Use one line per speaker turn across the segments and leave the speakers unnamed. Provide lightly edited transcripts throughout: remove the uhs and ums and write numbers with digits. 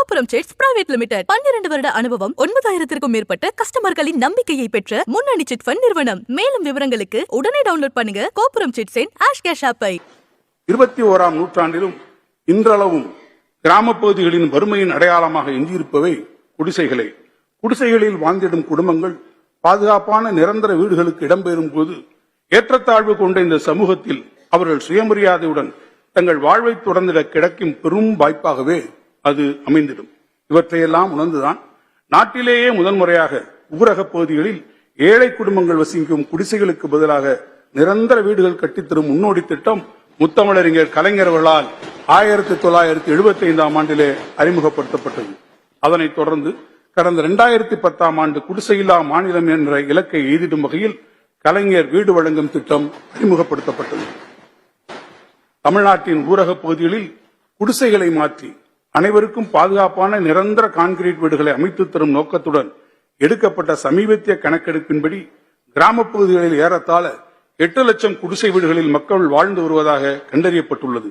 கோபுரம் chits private limited 12 வருட அனுபவம் 9000க்கும் மேற்பட்ட கஸ்டமர்களின் நம்பிக்கையை பெற்ற முன்னணி சிட் ஃபண்ட் நிறுவனம். மேலும் விவரங்களுக்கு உடனே டவுன்லோட் பண்ணுங்க கோபுரம் சிட்ஸின் ஆஷ் கேஷ் ஆப்பை.
21ஆம் நூற்றாண்டிலும் இன்றளவும் கிராமப்பகுதிகளின் வறுமையின் அடையாளமாக எஞ்சியிருப்பவை குடிசைகளே. குடிசைகளில் வாழ்ந்திடும் குடும்பங்கள் பாதுகாப்பான நிரந்தர வீடுகளுக்கு இடம்பெறும் போது ஏற்றத்தாழ்வு கொண்ட இந்த சமூகத்தில் அவர்கள் சுயமரியாதையுடன் தங்கள் வாழ்வை தொடர்ந்திட கிடைக்கும் பெரும் வாய்ப்பாகவே அது அமைந்திடும். இவற்றையெல்லாம் உணர்ந்துதான் நாட்டிலேயே முதன்முறையாக ஊரக பகுதிகளில் ஏழை குடும்பங்கள் வசிக்கும் குடிசைகளுக்கு பதிலாக நிரந்தர வீடுகள் கட்டித்தரும் முன்னோடி திட்டம் முத்தமிழறிஞர் கலைஞர் அவர்களால் 1975ஆம் ஆண்டிலே அறிமுகப்படுத்தப்பட்டது. அதனைத் தொடர்ந்து கடந்த 2010ஆம் ஆண்டு குடிசையில்லா மாநிலம் என்ற இலக்கை எய்திடும் வகையில் கலைஞர் வீடு வழங்கும் திட்டம் அறிமுகப்படுத்தப்பட்டது. தமிழ்நாட்டின் ஊரக பகுதிகளில் குடிசைகளை மாற்றி அனைவருக்கும் பாதுகாப்பான நிரந்தர கான்கிரீட் வீடுகளை அமைத்து தரும் நோக்கத்துடன் எடுக்கப்பட்ட சமீபத்திய கணக்கெடுப்பின்படி கிராமப்பகுதிகளில் ஏறத்தாழ 8 லட்சம் குடிசை வீடுகளில் மக்கள் வாழ்ந்து வருவதாக கண்டறியப்பட்டுள்ளது.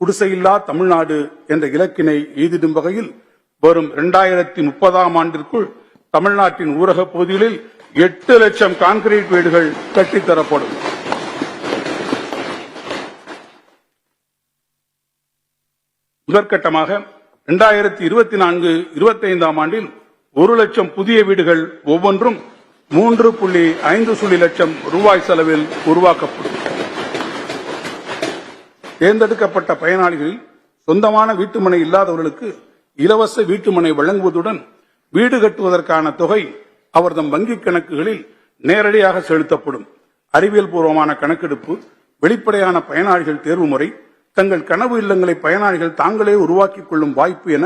குடிசையில்லா தமிழ்நாடு என்ற இலக்கினை எய்திடும் வகையில் வரும் 2030ஆம் ஆண்டிற்குள் தமிழ்நாட்டின் ஊரக பகுதிகளில் 8 லட்சம் கான்கிரீட் வீடுகள் கட்டித்தரப்படும். முதற்கட்டமாக 2024-25ஆம் ஆண்டில் 1 லட்சம் புதிய வீடுகள் ஒவ்வொன்றும் 3.5 லட்சம் ரூபாய் செலவில் உருவாக்கப்படும். தேர்ந்தெடுக்கப்பட்ட பயனாளிகளில் சொந்தமான வீட்டுமனை இல்லாதவர்களுக்கு இலவச வீட்டுமனை வழங்குவதுடன் வீடு கட்டுவதற்கான தொகை அவர்தம் வங்கிக் கணக்குகளில் நேரடியாக செலுத்தப்படும். அறிவியல் பூர்வமான கணக்கெடுப்பு, வெளிப்படையான பயனாளிகள் தேர்வு முறை, தங்கள் கனவு இல்லங்களை பயனாளிகள் தாங்களே உருவாக்கிக் கொள்ளும் வாய்ப்பு என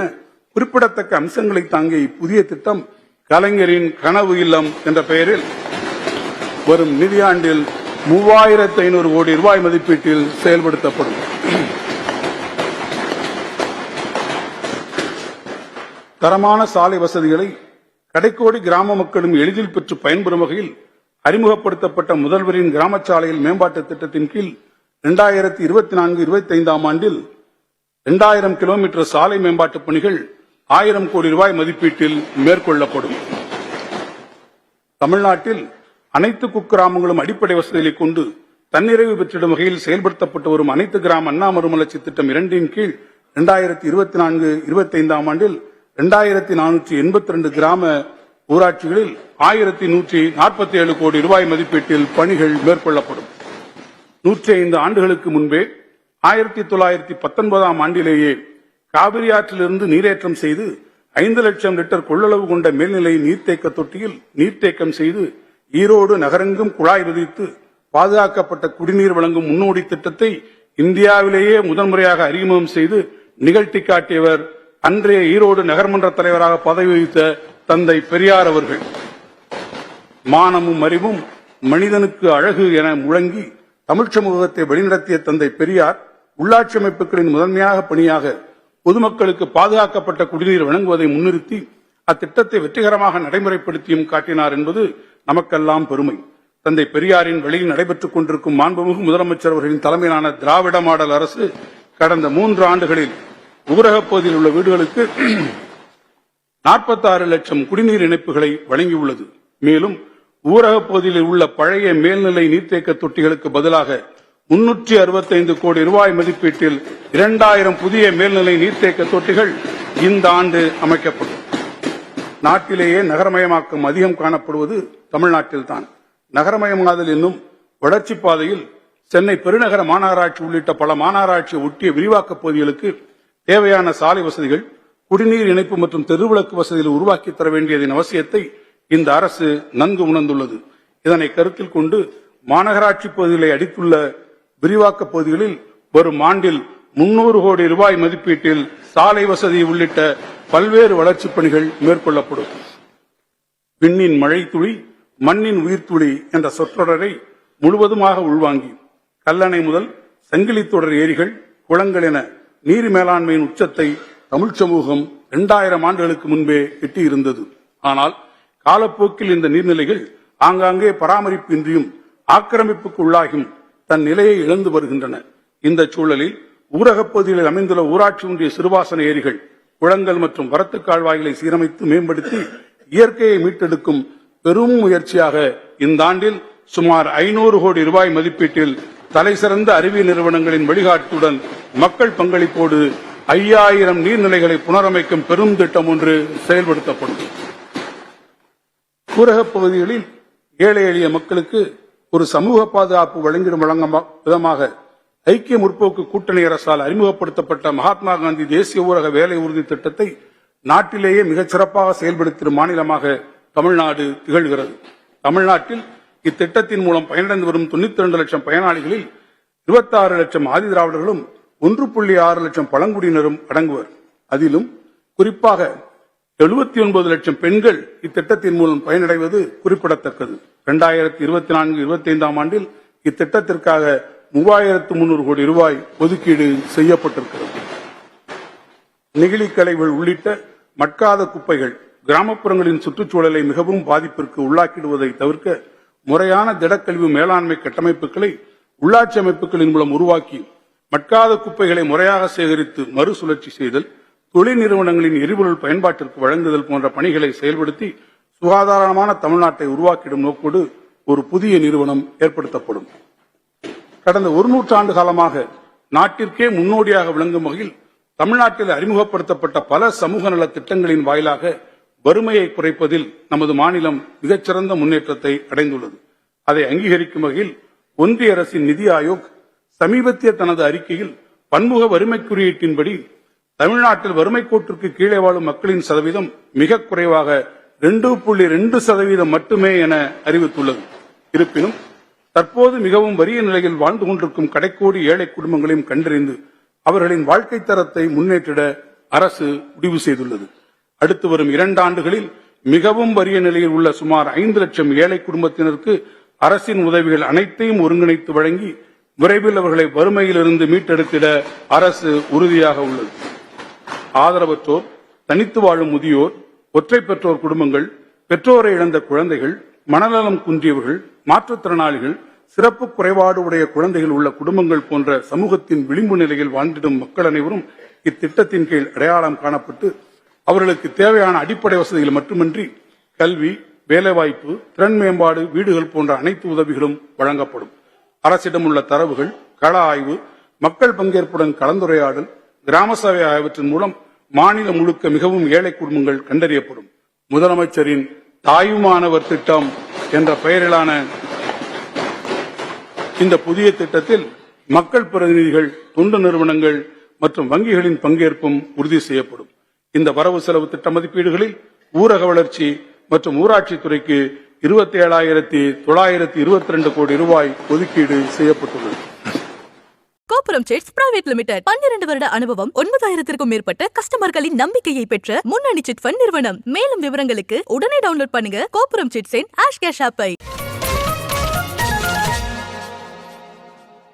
குறிப்பிடத்தக்க அம்சங்களை தாங்கிய இப்புதிய திட்டம் கலைஞரின் கனவு இல்லம் என்ற பெயரில் வரும் நிதியாண்டில் 3500 கோடி ரூபாய் மதிப்பீட்டில் செயல்படுத்தப்படும். தரமான சாலை வசதிகளை கடைக்கோடி கிராம மக்களும் எளிதில் பெற்று பயன்பெறும் வகையில் அறிமுகப்படுத்தப்பட்ட முதல்வரின் கிராம சாலையில் மேம்பாட்டு திட்டத்தின் கீழ் 2024-25ஆம் ஆண்டில் 2000 கிலோமீட்டர் சாலை மேம்பாட்டு பணிகள் 1000 கோடி ரூபாய் மதிப்பீட்டில் மேற்கொள்ளப்படும். தமிழ்நாட்டில் அனைத்து குக்கிராமங்களும் அடிப்படை வசதிகளை கொண்டு தன்னிறைவு பெற்றிடும் வகையில் செயல்படுத்தப்பட்டு வரும் அனைத்து கிராம அண்ணா மறுமலர்ச்சி திட்டம் 2 கீழ் 2024-25ஆம் ஆண்டில் 2482 கிராம ஊராட்சிகளில் 1147 கோடி ரூபாய் மதிப்பீட்டில் பணிகள் மேற்கொள்ளப்படும். 105 ஆண்டுகளுக்கு முன்பே 1919ஆம் ஆண்டிலேயே காவிரி ஆற்றிலிருந்து நீரேற்றம் செய்து 5 லட்சம் லிட்டர் கொள்ளளவு கொண்ட மேல்நிலை நீர்த்தேக்க தொட்டியில் நீர்த்தேக்கம் செய்து ஈரோடு நகரெங்கும் குழாய் விதித்து பாதுகாக்கப்பட்ட குடிநீர் வழங்கும் முன்னோடி திட்டத்தை இந்தியாவிலேயே முதன்முறையாக அறிமுகம் செய்து நிகழ்த்தி காட்டியவர் அன்றைய ஈரோடு நகர்மன்ற தலைவராக பதவி வகித்த தந்தை பெரியார் அவர்கள். மானமும் அறிவும் மனிதனுக்கு அழகு என முழங்கி தமிழ் சமூகத்தை வழிநடத்திய தந்தை பெரியார் உள்ளாட்சி அமைப்புகளின் முதன்மையாக பணியாக பொதுமக்களுக்கு பாதுகாக்கப்பட்ட குடிநீர் வழங்குவதை முன்னிறுத்தி அத்திட்டத்தை வெற்றிகரமாக நடைமுறைப்படுத்தியும் காட்டினார் என்பது நமக்கெல்லாம் பெருமை. தந்தை பெரியாரின் வழியில் நடைபெற்றுக் கொண்டிருக்கும் மாண்புமிகு முதலமைச்சர் அவர்களின் தலைமையிலான திராவிட மாடல் அரசு கடந்த 3 ஆண்டுகளில் ஊரகப் பகுதியில் உள்ள வீடுகளுக்கு 46 லட்சம் குடிநீர் இணைப்புகளை வழங்கியுள்ளது. மேலும் ஊரகப் பகுதியில் உள்ள பழைய மேல்நிலை நீர்த்தேக்க தொட்டிகளுக்கு பதிலாக 365 கோடி ரூபாய் மதிப்பீட்டில் 2000 புதிய மேல்நிலை நீர்த்தேக்க தொட்டிகள் இந்த ஆண்டு அமைக்கப்படும். நாட்டிலேயே நகரமயமாக்கம் அதிகம் காணப்படுவது தமிழ்நாட்டில்தான். நகரமயமாதல் என்னும் வளர்ச்சி பாதையில் சென்னை பெருநகர மாநகராட்சி உள்ளிட்ட பல மாநகராட்சியை ஒட்டிய விரிவாக்கப் பகுதிகளுக்கு தேவையான சாலை வசதிகள், குடிநீர் இணைப்பு மற்றும் தெருவிளக்கு வசதிகளை உருவாக்கி தர வேண்டியதன் அவசியத்தை இந்த அரசு நன்கு உணர்ந்துள்ளது. இதனை கருத்தில் கொண்டு மாநகராட்சி பகுதிகளை அடித்துள்ள விரிவாக்க பகுதிகளில் வரும் ஆண்டில் 300 கோடி ரூபாய் மதிப்பீட்டில் சாலை வசதி உள்ளிட்ட பல்வேறு வளர்ச்சிப் பணிகள் மேற்கொள்ளப்படும். விண்ணின் மழை துளி மண்ணின் உயிர்த்துளி என்ற சொற்றொடரை முழுவதுமாக உள்வாங்கி கல்லணை முதல் சங்கிலி தொடர் ஏரிகள், குளங்கள் என நீர் மேலாண்மையின் உச்சத்தை தமிழ் சமூகம் 2000 ஆண்டுகளுக்கு முன்பே எட்டியிருந்தது. ஆனால் காலப்போக்கில் இந்த நீர்நிலைகள் ஆங்காங்கே பராமரிப்பு இன்றியும் ஆக்கிரமிப்புக்கு உள்ளாகும் தன் நிலையை இழந்து வருகின்றன. இந்த சூழலில் ஊரகப் பகுதிகளில் அமைந்துள்ள ஊராட்சி ஒன்றிய சிறுவாசன ஏரிகள் குளங்கள் மற்றும் வரத்து கால்வாய்களை சீரமைத்து மேம்படுத்தி இயற்கையை மீட்டெடுக்கும் பெரும் முயற்சியாக இந்த ஆண்டில் சுமார் 500 கோடி ரூபாய் மதிப்பீட்டில் தலைசிறந்த அறிவியல் நிறுவனங்களின் வழிகாட்டுடன் மக்கள் பங்களிப்போடு 5000 நீர்நிலைகளை புனரமைக்கும் பெரும் திட்டம் ஒன்று செயல்படுத்தப்படும். ஊரகப் பகுதிகளில் ஏழை எளிய மக்களுக்கு ஒரு சமூக பாதுகாப்பு வழங்கும் விதமாக ஐக்கிய முற்போக்கு கூட்டணி அரசால் அறிமுகப்படுத்தப்பட்ட மகாத்மா காந்தி தேசிய ஊரக வேலை உறுதி திட்டத்தை நாட்டிலேயே மிகச் சிறப்பாக செயல்படுத்தும் மாநிலமாக தமிழ்நாடு திகழ்கிறது. தமிழ்நாட்டில் இத்திட்டத்தின் மூலம் பயனடைந்து வரும் 92 லட்சம் பயனாளிகளில் 26 லட்சம் ஆதிதிராவிடர்களும் 1.6 லட்சம் பழங்குடியினரும் அடங்குவர். அதிலும் குறிப்பாக 79 லட்சம் பெண்கள் இத்திட்டத்தின் மூலம் பயனடைவது குறிப்பிடத்தக்கது. 2024-25 ஆண்டில் இத்திட்டத்திற்காக 3300 கோடி ரூபாய் ஒதுக்கீடு செய்யப்பட்டிருக்கிறது. நெகிழி கழிவுகள் உள்ளிட்ட மட்காத குப்பைகள் கிராமப்புறங்களின் சுற்றுச்சூழலை மிகவும் பாதிப்பிற்கு உள்ளாக்கிடுவதை தவிர்க்க முறையான திடக்கழிவு மேலாண்மை கட்டமைப்புகளை உள்ளாட்சி அமைப்புகளின் மூலம் உருவாக்கி மட்காத குப்பைகளை முறையாக சேகரித்து மறுசுழற்சி செய்தல், தொழில் நிறுவனங்களின் எரிபொருள் பயன்பாட்டிற்கு வழங்குதல் போன்ற பணிகளை செயல்படுத்தி சுகாதாரமான தமிழ்நாட்டை உருவாக்கிடும் நோக்கோடு ஒரு புதிய நிறுவனம் ஏற்படுத்தப்படும். கடந்த 100 ஆண்டு காலமாக நாட்டிற்கே முன்னோடியாக விளங்கும் வகையில் தமிழ்நாட்டில் அறிமுகப்படுத்தப்பட்ட பல சமூக நல திட்டங்களின் வாயிலாக வறுமையை குறைப்பதில் நமது மாநிலம் மிகச்சிறந்த முன்னேற்றத்தை அடைந்துள்ளது. அதை அங்கீகரிக்கும் வகையில் ஒன்றிய அரசின் நிதி ஆயோக் சமீபத்திய தனது அறிக்கையில் பன்முக வறுமை குறியீட்டின்படி தமிழ்நாட்டில் வறுமை கோட்டிற்கு கீழே வாழும் மக்களின் சதவீதம் மிக குறைவாக 2.2% மட்டுமே என அறிவித்துள்ளது. இருப்பினும் தற்போது மிகவும் வறிய நிலையில் வாழ்ந்து கொண்டிருக்கும் கடைக்கோடி ஏழை குடும்பங்களையும் கண்டறிந்து அவர்களின் வாழ்க்கை தரத்தை முன்னேற்றிட அரசு முடிவு செய்துள்ளது. அடுத்து வரும் 2 ஆண்டுகளில் மிகவும் வறிய நிலையில் உள்ள சுமார் 5 லட்சம் ஏழை குடும்பத்தினருக்கு அரசின் உதவிகள் அனைத்தையும் ஒருங்கிணைத்து வழங்கி விரைவில் அவர்களை வறுமையிலிருந்து மீட்டெடுத்திட அரசு உறுதியாக உள்ளது. ஆதரவற்றோர், தனித்து வாழும் முதியோர், ஒற்றை பெற்றோர் குடும்பங்கள், பெற்றோரை இழந்த குழந்தைகள், மனநலம் குன்றியவர்கள், மாற்றுத்திறனாளிகள், சிறப்பு குறைபாடு உடைய குழந்தைகள் உள்ள குடும்பங்கள் போன்ற சமூகத்தின் விளிம்பு நிலையில் வாழ்ந்திடும் மக்கள் அனைவரும் இத்திட்டத்தின் கீழ் அடையாளம் காணப்பட்டு அவர்களுக்கு தேவையான அடிப்படை வசதிகள் மட்டுமின்றி கல்வி, வேலைவாய்ப்பு, திறன் மேம்பாடு, வீடுகள் போன்ற அனைத்து உதவிகளும் வழங்கப்படும். அரசிடம் உள்ள தரவுகள், கள ஆய்வு, மக்கள் பங்கேற்புடன் கலந்துரையாடல், கிராம சபை ஆகியவற்றின் மூலம் மாநிலம் முழுக்க மிகவும் ஏழை குடும்பங்கள் கண்டறியப்படும். முதலமைச்சரின் தாயுமானவர் திட்டம் என்ற பெயரிலான இந்த புதிய திட்டத்தில் மக்கள் பிரதிநிதிகள், தொண்டு நிறுவனங்கள் மற்றும் வங்கிகளின் பங்கேற்பும் உறுதி செய்யப்படும். இந்த வரவு செலவு திட்ட மதிப்பீடுகளில் ஊரக வளர்ச்சி மற்றும் ஊராட்சித்துறைக்கு 27,922 கோடி ரூபாய் ஒதுக்கீடு செய்யப்பட்டுள்ளது.
கோபுரம் சிட்ஸ் பிரைவேட் லிமிடெட் 12 வருட அனுபவம், 9000க்கும் மேற்பட்ட கஸ்டமர்களின் நம்பிக்கையை பெற்ற முன்னணி சிட் ஃபண்ட் நிறுவனம். மேலும் விவரங்களுக்கு உடனே டவுன்லோட் பண்ணுங்க கோபுரம் சிட்ஸின் ஆஷ் கேஷ் ஆப்பை.